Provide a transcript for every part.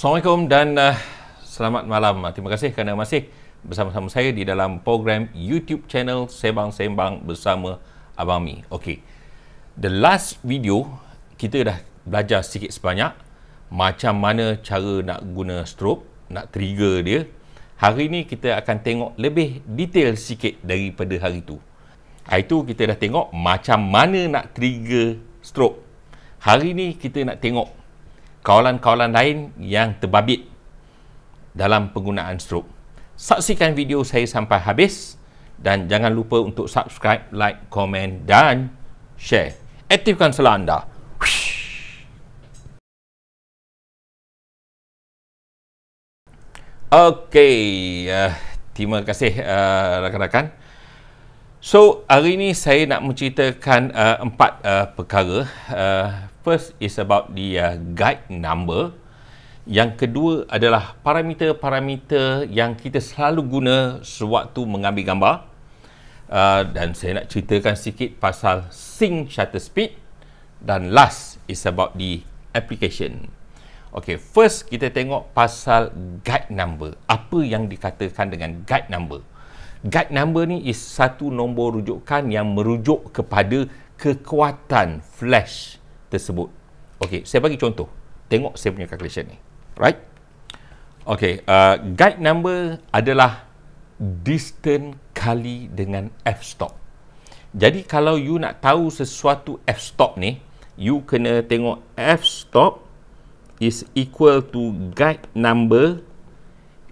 Assalamualaikum dan selamat malam. Terima kasih kerana masih bersama-sama saya di dalam program YouTube channel Sembang-Sembang bersama Abang Mi. Okey. The last video kita dah belajar sikit sebanyak macam mana cara nak guna strobe, nak trigger dia. Hari ni kita akan tengok lebih detail sikit daripada hari tu. Hari tu kita dah tengok macam mana nak trigger strobe. Hari ni kita nak tengok kawalan-kawalan lain yang terbabit dalam penggunaan strobe. Saksikan video saya sampai habis dan jangan lupa untuk subscribe, like, komen dan share. Aktifkan selah anda. Okey, terima kasih rakan-rakan. So, hari ini saya nak menceritakan 4 perkara. First is about the guide number. Yang kedua adalah parameter-parameter yang kita selalu guna sewaktu mengambil gambar. Dan saya nak ceritakan sikit pasal sync shutter speed. Dan last is about the application. Okay, first kita tengok pasal guide number. Apa yang dikatakan dengan guide number? Guide number ni is satu nombor rujukan yang merujuk kepada kekuatan flash tersebut. Okey, saya bagi contoh. Tengok saya punya calculation ni. Right? Okey, guide number adalah distance kali dengan f-stop. Jadi kalau you nak tahu sesuatu f-stop ni, you kena tengok f-stop is equal to guide number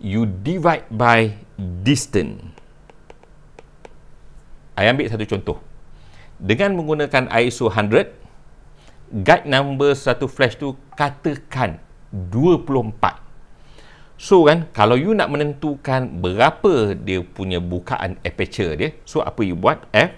you divide by distance. Saya ambil satu contoh. Dengan menggunakan ISO 100, guide number satu flash tu katakan 24. So kan, kalau you nak menentukan berapa dia punya bukaan aperture dia, so apa you buat? F.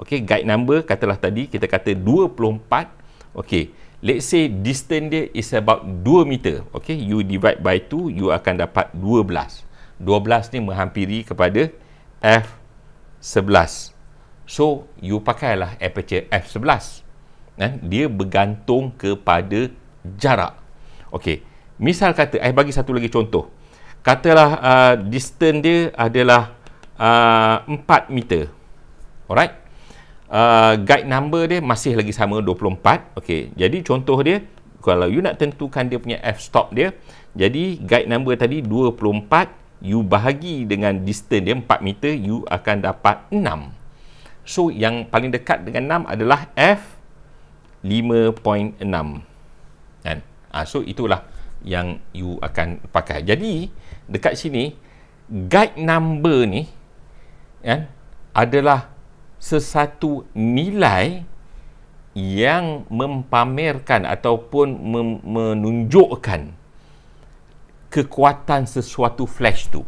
Okay, guide number katalah tadi kita kata 24. Okay, let's say distance dia is about 2 meter. Okay, you divide by 2, you akan dapat 12. 12 ni menghampiri kepada F11. So, you pakailah aperture F11. Dia bergantung kepada jarak. Okey, misal kata, saya bagi satu lagi contoh. Katalah distance dia adalah 4 meter. Alright? Guide number dia masih lagi sama 24. Okey, jadi contoh dia, kalau you nak tentukan dia punya f-stop dia, jadi guide number tadi 24, you bahagi dengan distance dia 4 meter, you akan dapat 6. So, yang paling dekat dengan 6 adalah F5.6. Kan? So, itulah yang you akan pakai. Jadi, dekat sini, guide number ni kan, adalah sesuatu nilai yang mempamerkan ataupun menunjukkan kekuatan sesuatu flash tu.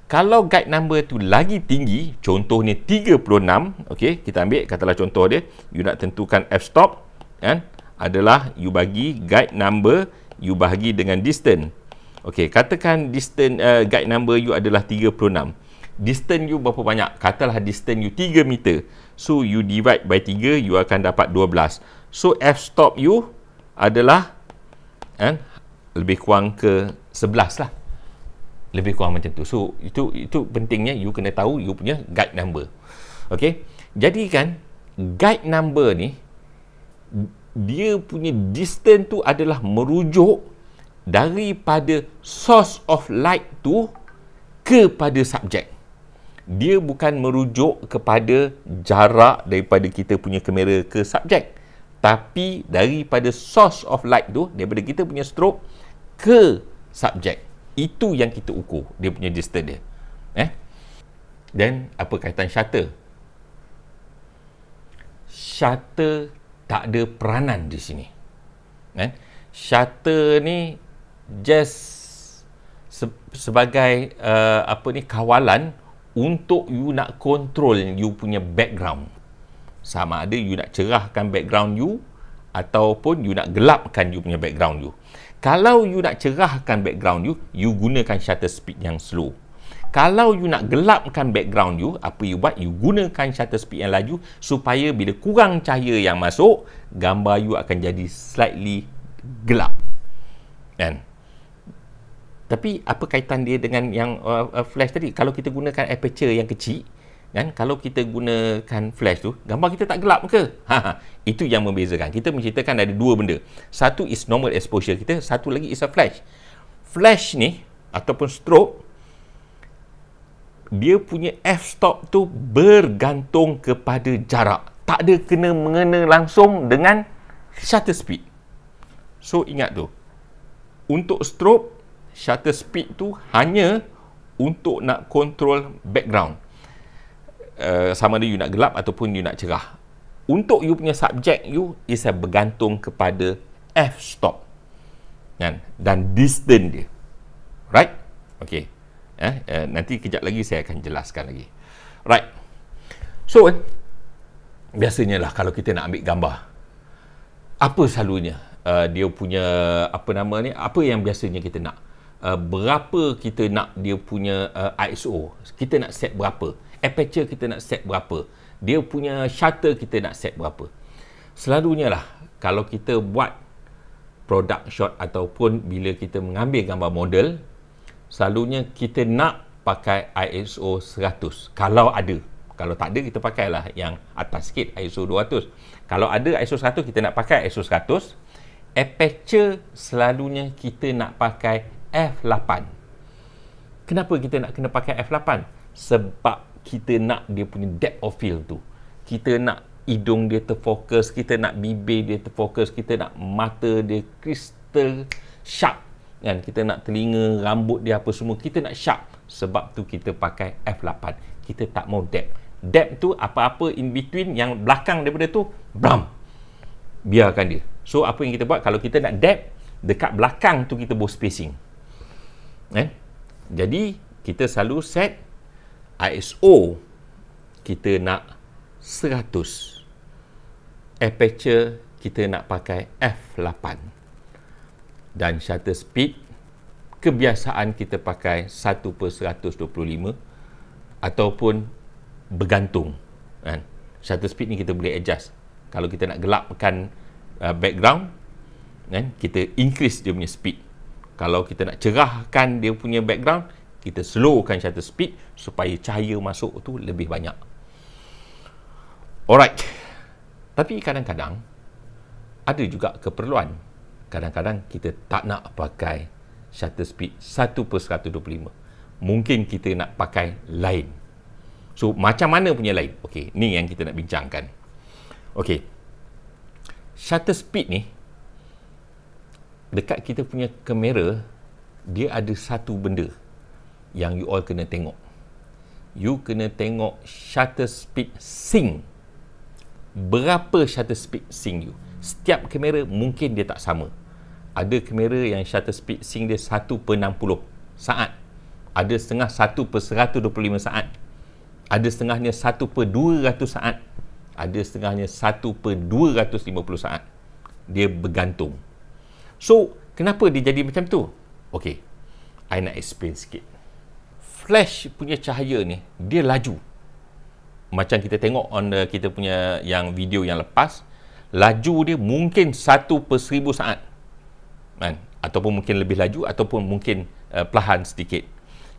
Kalau guide number tu lagi tinggi, contohnya 36, okey, kita ambil katalah contoh dia, you nak tentukan f-stop kan, adalah you bagi guide number, you bahagi dengan distance. Okey, katakan distance guide number you adalah 36. Distance you berapa banyak? Katalah distance you 3 meter. So you divide by 3, you akan dapat 12. So f-stop you adalah kan, lebih kurang ke 11 lah. Lebih kurang macam tu. So, itu pentingnya you kena tahu you punya guide number. Okey. Jadi kan, guide number ni, dia punya distance tu adalah merujuk daripada source of light tu kepada subjek. Dia bukan merujuk kepada jarak daripada kita punya kamera ke subjek. Tapi daripada source of light tu, daripada kita punya strobe ke subjek. Itu yang kita ukur, dia punya distance dia. Dan apa kaitan shutter? Shutter tak ada peranan di sini. Shutter ni just sebagai kawalan untuk you nak control you punya background. Sama ada you nak cerahkan background you ataupun you nak gelapkan you punya background you. Kalau you nak cerahkan background you, you gunakan shutter speed yang slow. Kalau you nak gelapkan background you, apa you buat? You gunakan shutter speed yang laju supaya bila kurang cahaya yang masuk, gambar you akan jadi slightly gelap. Kan? Tapi apa kaitan dia dengan yang flash tadi? Kalau kita gunakan aperture yang kecil, kan, kalau kita gunakan flash tu, gambar kita tak gelap ke? Itu yang membezakan. Kita menceritakan ada dua benda. Satu is normal exposure kita, satu lagi is a flash. Flash ni ataupun strobe, dia punya f-stop tu bergantung kepada jarak. Tak ada kena mengena langsung dengan shutter speed. So ingat tu, untuk strobe, shutter speed tu hanya untuk nak control background. Sama ada you nak gelap ataupun you nak cerah. Untuk you punya subjek you is bergantung kepada f-stop, kan? Dan distance dia. Right? Okay. Nanti kejap lagi saya akan jelaskan lagi. Right. So, biasanya lah kalau kita nak ambil gambar, apa selalunya dia punya apa yang biasanya kita nak? Berapa kita nak dia punya ISO? Kita nak set berapa? Aperture kita nak set berapa? Dia punya shutter kita nak set berapa? Selalunya lah kalau kita buat product shot ataupun bila kita mengambil gambar model, selalunya kita nak pakai ISO 100 kalau ada. Kalau tak ada, kita pakailah yang atas sikit, ISO 200. Kalau ada ISO 100, kita nak pakai ISO 100. Aperture selalunya kita nak pakai f8. Kenapa kita nak kena pakai f8? Sebab kita nak dia punya depth of field tu. Kita nak hidung dia terfokus, kita nak bibir dia terfokus, kita nak mata dia crystal sharp, kan? Kita nak telinga, rambut dia apa semua, kita nak sharp. Sebab tu kita pakai f8. Kita tak mau depth. Depth tu apa-apa in between yang belakang daripada tu, bram, biarkan dia. So apa yang kita buat kalau kita nak depth, dekat belakang tu kita buat spacing. Jadi kita selalu set ISO kita nak 100. Aperture kita nak pakai f8. Dan shutter speed kebiasaan kita pakai 1/125 ataupun bergantung, kan? Shutter speed ni kita boleh adjust. Kalau kita nak gelapkan background, kan, kita increase dia punya speed. Kalau kita nak cerahkan dia punya background, kita slowkan shutter speed supaya cahaya masuk tu lebih banyak. Alright. Tapi kadang-kadang ada juga keperluan. Kadang-kadang kita tak nak pakai shutter speed 1/125. Mungkin kita nak pakai lain. So, macam mana punya lain? Okey, ni yang kita nak bincangkan. Okey. Shutter speed ni, dekat kita punya kamera, dia ada satu benda yang you all kena tengok. You kena tengok shutter speed sync. Berapa shutter speed sync you? Setiap kamera mungkin dia tak sama. Ada kamera yang shutter speed sync dia 1/60 saat. Ada setengah 1/125 saat. Ada setengahnya 1/200 saat. Ada setengahnya 1/250 saat. Dia bergantung. So, kenapa dia jadi macam tu? Okey, I nak explain sikit. Flash punya cahaya ni, dia laju. Macam kita tengok on kita punya yang video yang lepas, laju dia mungkin 1/1000 saat. Kan? Ataupun mungkin lebih laju, ataupun mungkin perlahan sedikit.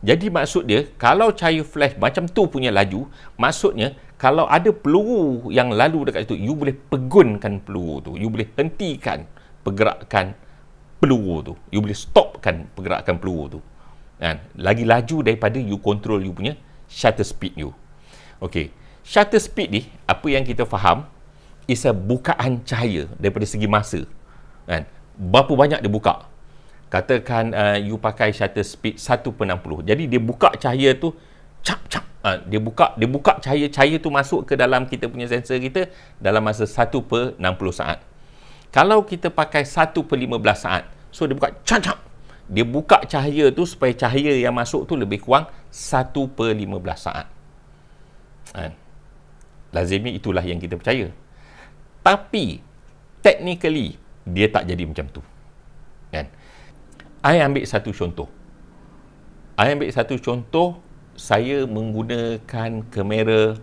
Jadi maksud dia, kalau cahaya flash macam tu punya laju, maksudnya kalau ada peluru yang lalu dekat situ, you boleh pegunkan peluru tu. You boleh hentikan pergerakan peluru tu. You boleh stopkan pergerakan peluru tu. Kan? Lagi laju daripada you control you punya shutter speed you. Okey. Shutter speed ni, apa yang kita faham, is a bukaan cahaya daripada segi masa. Kan? Berapa banyak dia buka? Katakan you pakai shutter speed 1/60. Jadi dia buka cahaya tu cap. Dia buka cahaya tu masuk ke dalam kita punya sensor kita dalam masa 1/60 saat. Kalau kita pakai 1/15 saat, so dia buka cap. Dia buka cahaya tu supaya cahaya yang masuk tu lebih kurang 1/15 saat. Lazimnya itulah yang kita percaya. Tapi technically dia tak jadi macam tu. Kan? I ambil satu contoh. Saya menggunakan kamera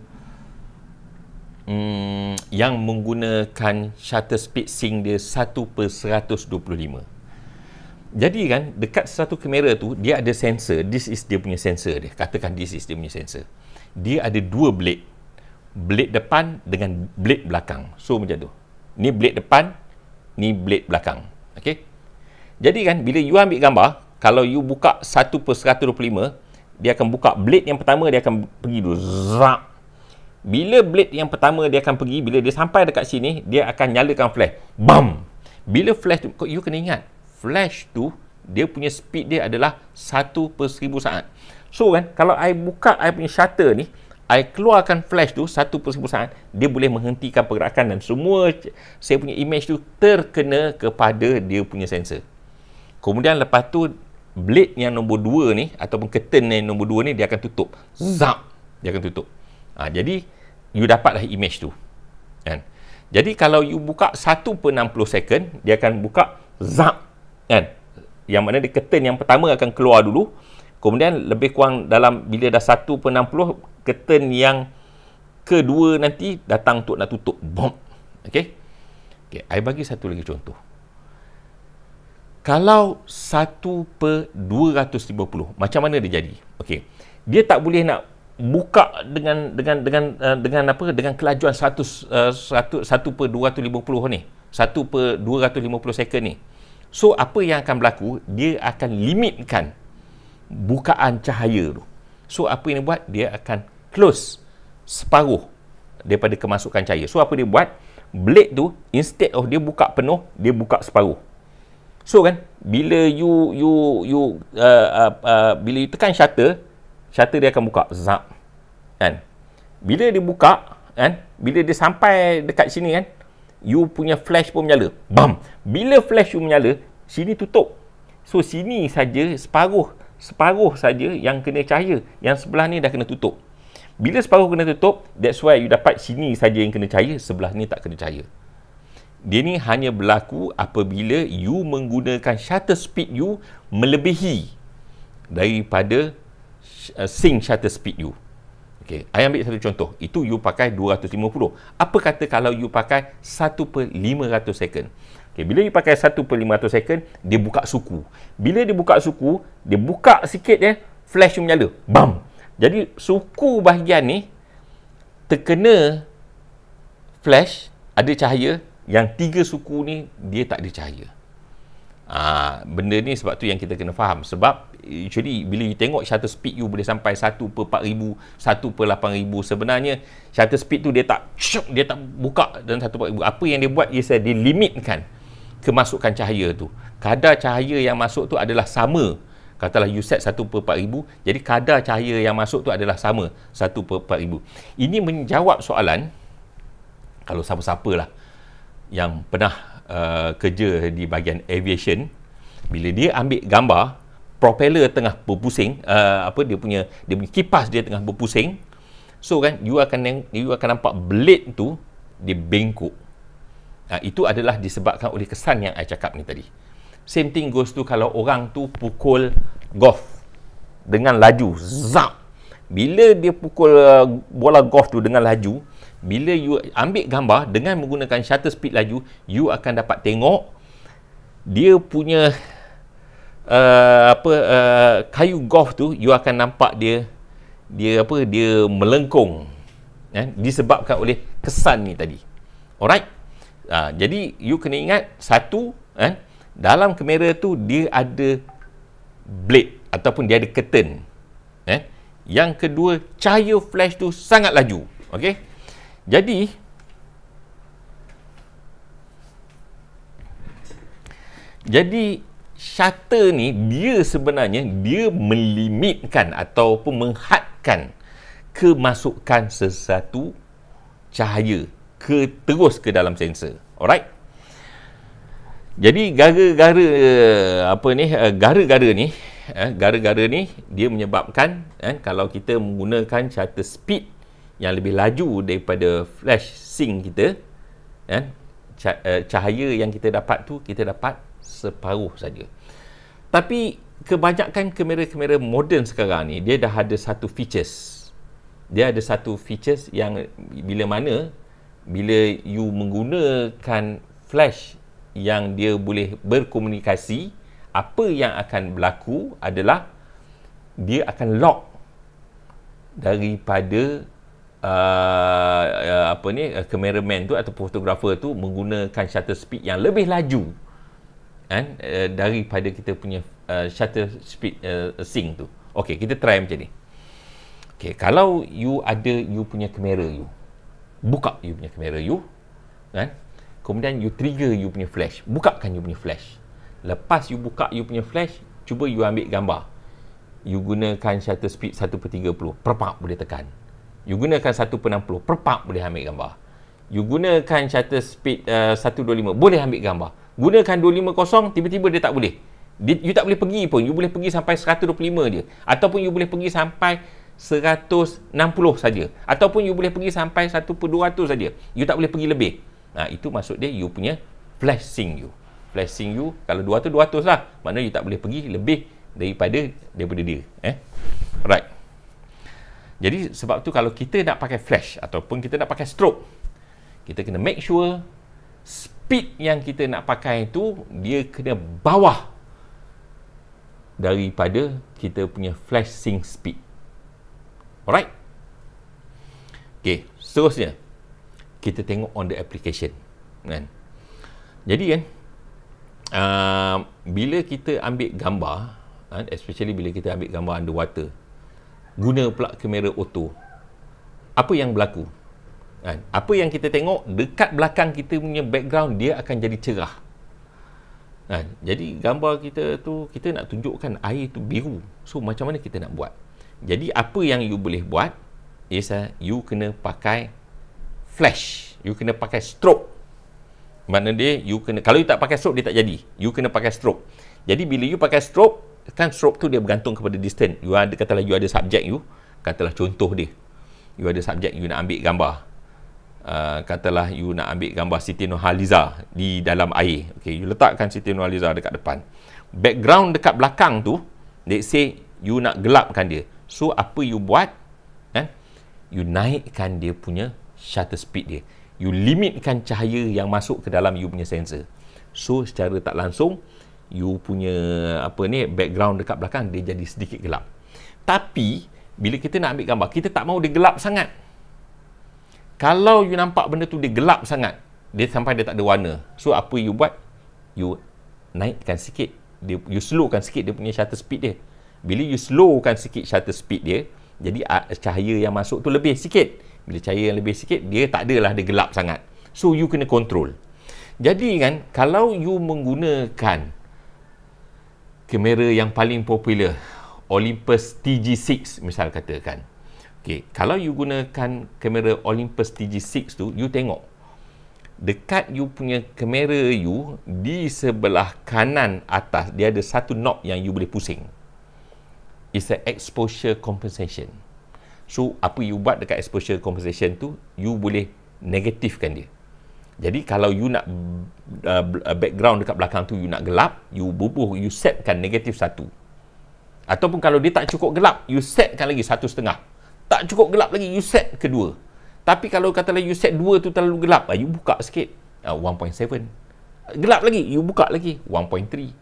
yang menggunakan shutter speed sync dia 1/125. Jadi kan dekat satu kamera tu dia ada sensor. This is dia punya sensor dia. Katakan this is dia punya sensor. Dia ada dua blade. Blade depan dengan blade belakang. So macam tu. Ni blade depan, ni blade belakang. Okey. Jadi kan bila you ambil gambar, kalau you buka 1/125, dia akan buka blade yang pertama, dia akan pergi dulu. Zap. Bila blade yang pertama dia akan pergi, bila dia sampai dekat sini, dia akan nyalakan flash. Bam. Bila flash tu, you kena ingat, flash tu dia punya speed dia adalah 1/1000 saat. So kan, kalau I buka I punya shutter ni, I keluarkan flash tu 1/1000 saat, dia boleh menghentikan pergerakan dan semua saya punya image tu terkena kepada dia punya sensor. Kemudian lepas tu blade yang nombor 2 ni ataupun curtain yang nombor 2 ni dia akan tutup. Zap, dia akan tutup. Jadi you dapatlah image tu. Kan? Jadi kalau you buka 1/60 second, dia akan buka zap, kan? Yang mana dia curtain yang pertama akan keluar dulu. Kemudian lebih kurang dalam bila dah 1/60, curtain yang kedua nanti datang untuk nak tutup. Bom. Okey. Okey, I bagi satu lagi contoh. Kalau 1/250, macam mana dia jadi? Okey. Dia tak boleh nak buka dengan apa, dengan kelajuan 1/250 ni. 1/250 second ni. So apa yang akan berlaku? Dia akan limitkan bukaan cahaya tu. So apa yang dia buat? Dia akan close separuh daripada kemasukan cahaya. So apa dia buat? Blade tu instead of dia buka penuh, dia buka separuh. So kan, bila bila you tekan shutter dia akan buka zap. Kan? Bila dia buka, kan? Bila dia sampai dekat sini kan, you punya flash pun menyala. Bam. Bila flash you menyala, sini tutup. So sini saja separuh saja yang kena cahaya, yang sebelah ni dah kena tutup. Bila separuh kena tutup, that's why you dapat sini saja yang kena cahaya, sebelah ni tak kena cahaya. Dia ni hanya berlaku apabila you menggunakan shutter speed you melebihi daripada sync shutter speed you. Okey, I ambil satu contoh. Itu you pakai 250. Apa kata kalau you pakai 1/500 second? Okey, bila you pakai 1/500 second, dia buka suku. Bila dia buka suku, dia buka sikit je, flash you menyala. Bam. Jadi suku bahagian ni terkena flash, ada cahaya. Yang 3 suku ni dia tak ada cahaya. Benda ni sebab tu yang kita kena faham. Sebab actually bila you tengok shutter speed you boleh sampai 1/4000, 1/8000, sebenarnya shutter speed tu dia tak buka dalam 1/4000. Apa yang dia buat, dia limitkan kemasukan cahaya tu. Kadar cahaya yang masuk tu adalah sama. Katalah you set 1/4000, jadi kadar cahaya yang masuk tu adalah sama 1/4000. Ini menjawab soalan, kalau siapa-siapa lah yang pernah kerja di bahagian aviation, bila dia ambil gambar propeller tengah berpusing, dia punya kipas dia tengah berpusing, so kan you akan nampak blade tu dia bengkok. Itu adalah disebabkan oleh kesan yang I cakap ni tadi. Same thing goes to kalau orang tu pukul golf dengan laju, zap. Bila dia pukul bola golf tu dengan laju, bila you ambil gambar dengan menggunakan shutter speed laju, you akan dapat tengok dia punya kayu golf tu, you akan nampak dia melengkung, disebabkan oleh kesan ni tadi. Alright. Jadi you kena ingat satu, dalam kamera tu dia ada blade ataupun dia ada curtain. Yang kedua, cahaya flash tu sangat laju. Okey. Jadi shutter ni dia sebenarnya dia melimitkan ataupun menghadkan kemasukan sesuatu cahaya terus ke dalam sensor. Alright. Jadi gara-gara ni dia menyebabkan kalau kita menggunakan shutter speed yang lebih laju daripada flash sync kita, cahaya yang kita dapat tu kita dapat separuh saja. Tapi kebanyakan kamera-kamera moden sekarang ni dia dah ada satu features. Dia ada satu features yang bila you menggunakan flash yang dia boleh berkomunikasi apa yang akan berlaku adalah dia akan lock daripada cameraman tu atau fotografer tu menggunakan shutter speed yang lebih laju kan, daripada kita punya shutter speed sync tu. Okey, kita try macam ni. Okey, kalau you ada you punya kamera you, buka you punya kamera you kan, kemudian you trigger you punya flash, bukakan you punya flash. Lepas you buka you punya flash, cuba you ambil gambar. You gunakan shutter speed 1/30, perpak boleh tekan. You gunakan 1/60, perpak boleh ambil gambar. You gunakan shutter speed 125, boleh ambil gambar. Gunakan 250, tiba-tiba dia tak boleh. You tak boleh pergi pun. You boleh pergi sampai 125 je. Ataupun you boleh pergi sampai 160 saja. Ataupun you boleh pergi sampai 1/200 saja. You tak boleh pergi lebih. Itu maksud dia you punya flash sync you. Flash sync you, kalau 200 lah. Maknanya you tak boleh pergi lebih daripada dia. Right. Jadi sebab tu kalau kita nak pakai flash ataupun kita nak pakai strobe, kita kena make sure speed yang kita nak pakai itu dia kena bawah daripada kita punya flash sync speed. Alright. Okay, seterusnya kita tengok on the application kan. Jadi kan bila kita ambil gambar, especially bila kita ambil gambar underwater, guna pula kamera auto, apa yang berlaku? Apa yang kita tengok dekat belakang kita punya background, dia akan jadi cerah. Jadi gambar kita tu, kita nak tunjukkan air tu biru. So macam mana kita nak buat? Jadi apa yang you boleh buat is you kena pakai flash, you kena pakai strobe. Maknanya dia, you kena, kalau you tak pakai strobe dia tak jadi. You kena pakai strobe. Jadi bila you pakai strobe, kan strobe tu dia bergantung kepada distance. You ada, katalah you ada subjek you, katalah contoh dia, you ada subjek you nak ambil gambar, katalah you nak ambil gambar Siti Nurhaliza di dalam air. Okay, you letakkan Siti Nurhaliza dekat depan, background dekat belakang tu, let's say you nak gelapkan dia. So apa you buat kan, you naikkan dia punya shutter speed dia, you limitkan cahaya yang masuk ke dalam you punya sensor. So secara tak langsung you punya background dekat belakang dia jadi sedikit gelap. Tapi bila kita nak ambil gambar, kita tak mahu dia gelap sangat. Kalau you nampak benda tu dia gelap sangat, dia sampai dia tak ada warna, so apa you buat? You naikkan sikit dia, you slowkan sikit dia punya shutter speed dia. Bila you slowkan sikit shutter speed dia, jadi cahaya yang masuk tu lebih sikit. Bila cahaya yang lebih sikit, dia tak adalah dia gelap sangat. So you kena control. Jadi kan, kalau you menggunakan kamera yang paling popular, Olympus TG6 misal katakan. Okay, kalau you gunakan kamera Olympus TG6 tu, you tengok dekat you punya kamera you, di sebelah kanan atas dia ada satu knob yang you boleh pusing. It's a exposure compensation. So apa you buat dekat exposure compensation tu, you boleh negatifkan dia. Jadi kalau you nak background dekat belakang tu you nak gelap, you you setkan negatif 1. Ataupun kalau dia tak cukup gelap, you setkan lagi 1.5. Tak cukup gelap lagi, you set ke 2. Tapi kalau katalah you set 2 tu terlalu gelap, you buka sikit 1.7. Gelap lagi, you buka lagi 1.3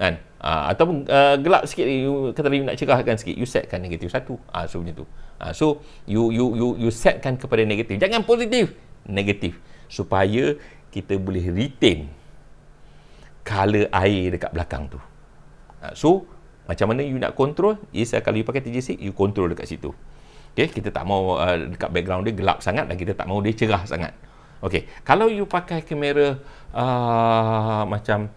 kan. Ataupun gelap sikit, you katalah you nak cerahkan sikit, you setkan negatif 1. So macam tu. So you setkan kepada negatif. Jangan positif, negatif, supaya kita boleh retain color air dekat belakang tu. So macam mana you nak control is kalau you pakai TG6, you control dekat situ. Okay, kita tak mau dekat background dia gelap sangat dan kita tak mau dia cerah sangat. Okay, kalau you pakai kamera macam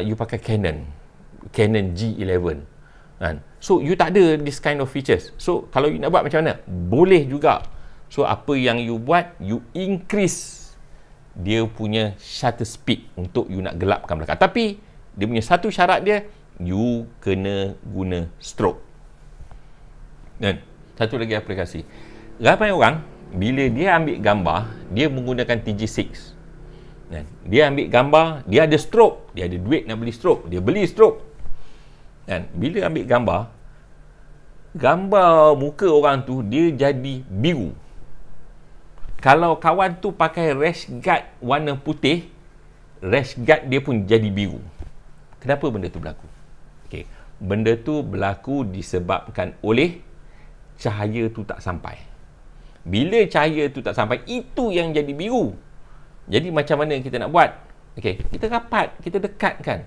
you pakai Canon G11 kan, so you tak ada this kind of features. So kalau you nak buat macam mana? Boleh juga. So apa yang you buat, you increase dia punya shutter speed untuk you nak gelapkan belakang. Tapi dia punya satu syarat dia, you kena guna strobe. Dan satu lagi aplikasi, ramai orang bila dia ambil gambar, dia menggunakan TG6. Dia ambil gambar, dia ada strobe, dia ada duit nak beli strobe, dia beli strobe. Dan bila ambil gambar muka orang tu dia jadi biru. Kalau kawan tu pakai rash guard warna putih, rash guard dia pun jadi biru. Kenapa benda tu berlaku? benda tu berlaku disebabkan oleh cahaya tu tak sampai. Bila cahaya tu tak sampai, itu yang jadi biru. Jadi macam mana kita nak buat? Okey, kita rapat, kita dekatkan.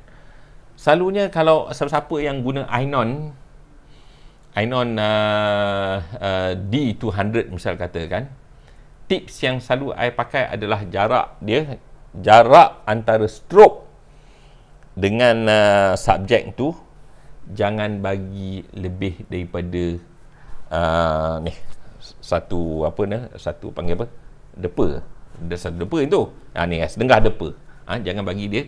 Selalunya kalau siapa-siapa yang guna Ainon D200 misal katakan, tips yang selalu saya pakai adalah jarak antara stroke dengan subjek tu jangan bagi lebih daripada satu panggil apa? Depa. Satu depa itu. Ni setengah depa. Jangan bagi dia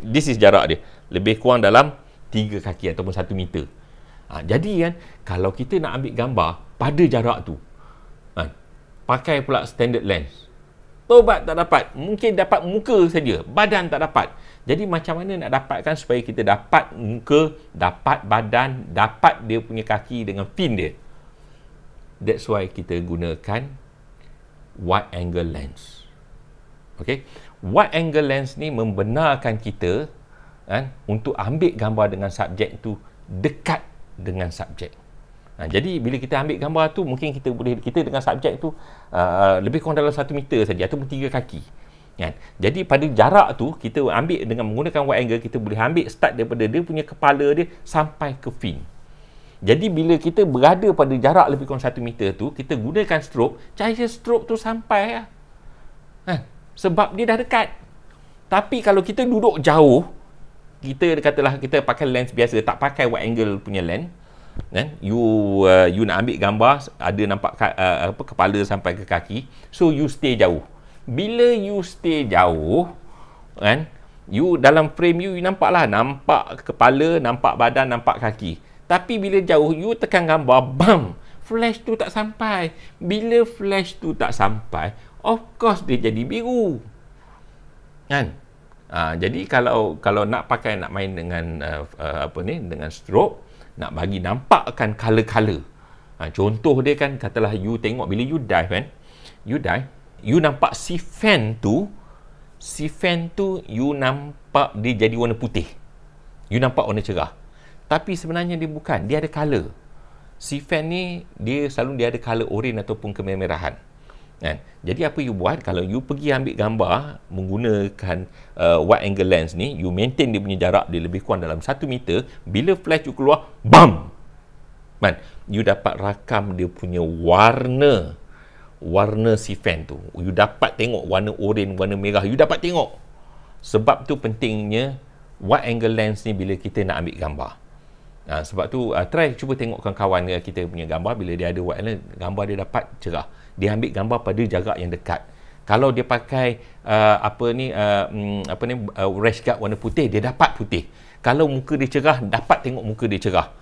this is jarak dia. Lebih kurang dalam 3 kaki ataupun 1 meter. Jadi kan, kalau kita nak ambil gambar pada jarak tu, pakai pula standard lens, tobat tak dapat. Mungkin dapat muka saja, badan tak dapat. Jadi macam mana nak dapatkan supaya kita dapat muka, dapat badan, dapat dia punya kaki dengan fin dia? That's why kita gunakan wide angle lens. Okay? Wide angle lens ni membenarkan kita untuk ambil gambar dengan subjek tu dekat dengan subjek. Jadi bila kita ambil gambar tu, mungkin kita dengan subjek tu lebih kurang dalam 1 meter saja ataupun 3 kaki. Jadi pada jarak tu kita ambil dengan menggunakan wide angle, kita boleh ambil start daripada dia punya kepala dia sampai ke fin. Jadi bila kita berada pada jarak lebih kurang 1 meter tu, kita gunakan stroke, cahaya stroke tu sampai sebab dia dah dekat. Tapi kalau kita duduk jauh, kita katalah kita pakai lens biasa, tak pakai wide angle punya lens, you nak ambil gambar, ada nampak kepala sampai ke kaki, so you stay jauh. Bila you stay jauh, you dalam frame you nampak kepala, nampak badan, nampak kaki. Tapi bila jauh, you tekan gambar, bam, flash tu tak sampai. Bila flash tu tak sampai, of course dia jadi biru. Jadi kalau nak main dengan dengan stroke, nak bagi nampakkan color-color. Contoh dia kan, katalah you tengok bila you dive you nampak si fan tu you nampak dia jadi warna putih. You nampak warna cerah. Tapi sebenarnya dia bukan, dia ada color. Si fan ni dia ada color oren ataupun kemerahan. Jadi apa you buat, kalau you pergi ambil gambar menggunakan wide angle lens ni, you maintain dia punya jarak dia lebih kurang dalam 1 meter, bila flash you keluar, bam, you dapat rakam dia punya warna si fan tu. You dapat tengok warna oren, warna merah, you dapat tengok. Sebab tu pentingnya wide angle lens ni bila kita nak ambil gambar. Sebab tu cuba tengokkan kawan kita punya gambar, bila dia ada wide angle, gambar dia dapat cerah. Dia ambil gambar pada jarak yang dekat. Kalau dia pakai rash guard warna putih, dia dapat putih. Kalau muka dia cerah, dapat tengok muka dia cerah.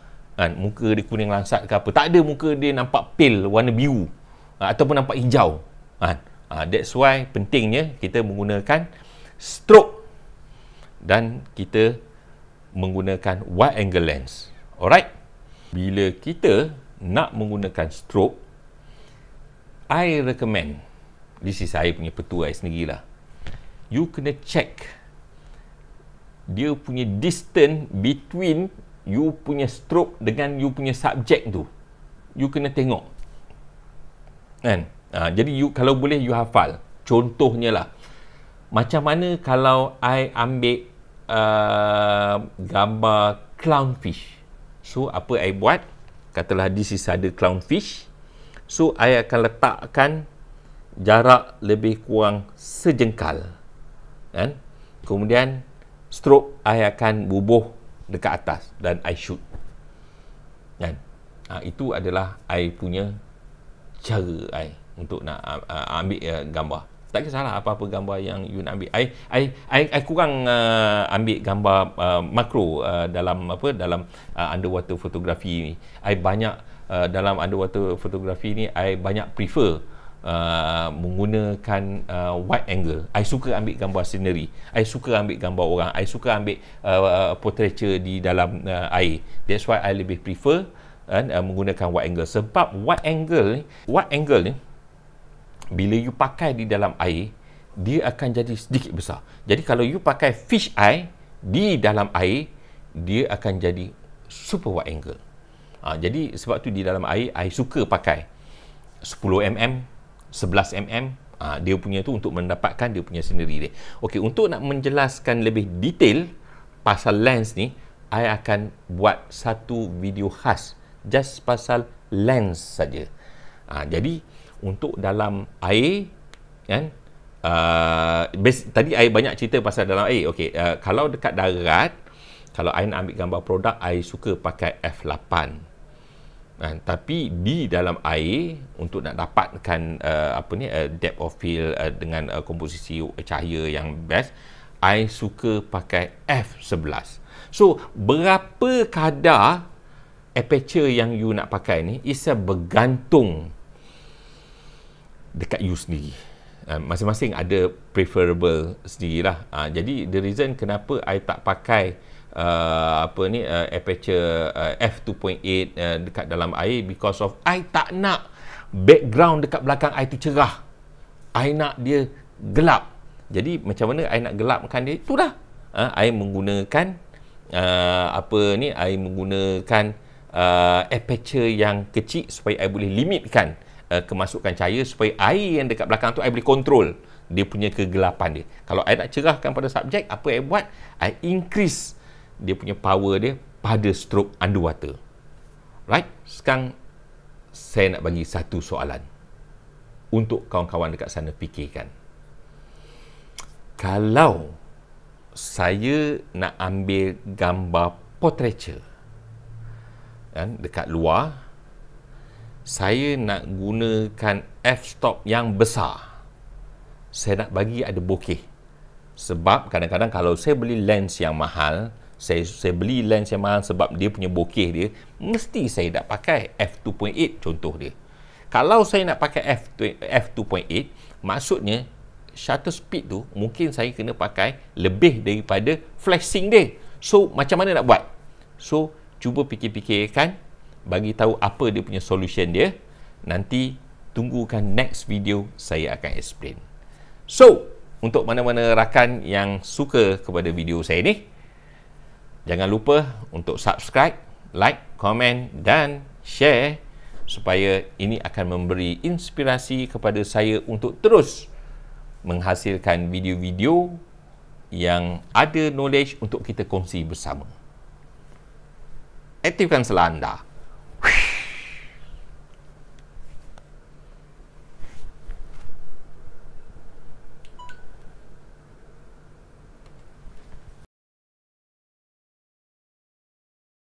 Muka dia kuning langsat ke apa. Tak ada muka dia nampak pale, warna biru, ataupun nampak hijau. That's why pentingnya kita menggunakan stroke dan kita menggunakan wide angle lens. Alright? Bila kita nak menggunakan stroke, I recommend, this is saya punya petua saya sendirilah, you kena check dia punya distance between you punya stroke dengan you punya subjek tu. You kena tengok. Jadi you, kalau boleh you hafal. Contohnya lah, macam mana kalau I ambil gambar clownfish. So apa I buat, katalah this is ada clownfish, so I akan letakkan jarak lebih kurang sejengkal, kemudian stroke I akan bubuh dekat atas dan I shoot. Itu adalah I punya cara I untuk nak ambil gambar. Tak kisahlah apa-apa gambar yang you nak ambil. I kurang ambil gambar makro dalam underwater photography ni. I banyak dalam underwater photography ni, I banyak prefer menggunakan wide angle. I suka ambil gambar scenery, I suka ambil gambar orang, I suka ambil portraiture di dalam air. That's why I lebih prefer menggunakan wide angle. Sebab wide angle ni bila you pakai di dalam air, dia akan jadi sedikit besar. Jadi kalau you pakai fish eye di dalam air, dia akan jadi super wide angle. Jadi sebab tu di dalam air, I suka pakai 10mm, 11mm. Dia punya tu untuk mendapatkan dia punya sendiri dia. Okey, untuk nak menjelaskan lebih detail pasal lens ni, I akan buat satu video khas just pasal lens saja. Jadi untuk dalam air kan, tadi I banyak cerita pasal dalam air. Okey, kalau dekat darat, kalau I nak ambil gambar produk, I suka pakai f8. Tapi di dalam air, untuk nak dapatkan depth of field dengan komposisi cahaya yang best, I suka pakai f11. So berapa kadar aperture yang you nak pakai ni is bergantung dekat you sendiri. Masing-masing ada preferable sendirilah. Jadi the reason kenapa I tak pakai aperture f2.8 dekat dalam air, because of I tak nak background dekat belakang I tu cerah. I nak dia gelap. Jadi macam mana I nak gelapkan dia? Itulah. I menggunakan I menggunakan aperture yang kecil supaya I boleh limitkan kemasukan cahaya, supaya air yang dekat belakang tu I boleh kontrol dia punya kegelapan dia. Kalau I nak cerahkan pada subjek, apa I buat? I increase dia punya power dia pada stroke underwater. Right? Sekarang saya nak bagi satu soalan untuk kawan-kawan dekat sana fikirkan. Kalau saya nak ambil gambar portraiture kan, dekat luar, saya nak gunakan f-stop yang besar. Saya nak bagi ada bokeh. Sebab kadang-kadang kalau saya beli lens yang mahal, saya beli lens yang mahal sebab dia punya bokeh dia, mesti saya nak pakai f2.8 contoh dia. Kalau saya nak pakai f2.8, maksudnya shutter speed tu mungkin saya kena pakai lebih daripada flashing dia. So macam mana nak buat? So cuba fikir-fikirkan, bagi tahu apa dia punya solution dia. Nanti tunggukan next video, saya akan explain. So untuk mana-mana rakan yang suka kepada video saya ni, jangan lupa untuk subscribe, like, komen dan share, supaya ini akan memberi inspirasi kepada saya untuk terus menghasilkan video-video yang ada knowledge untuk kita kongsi bersama. Aktifkan selah anda.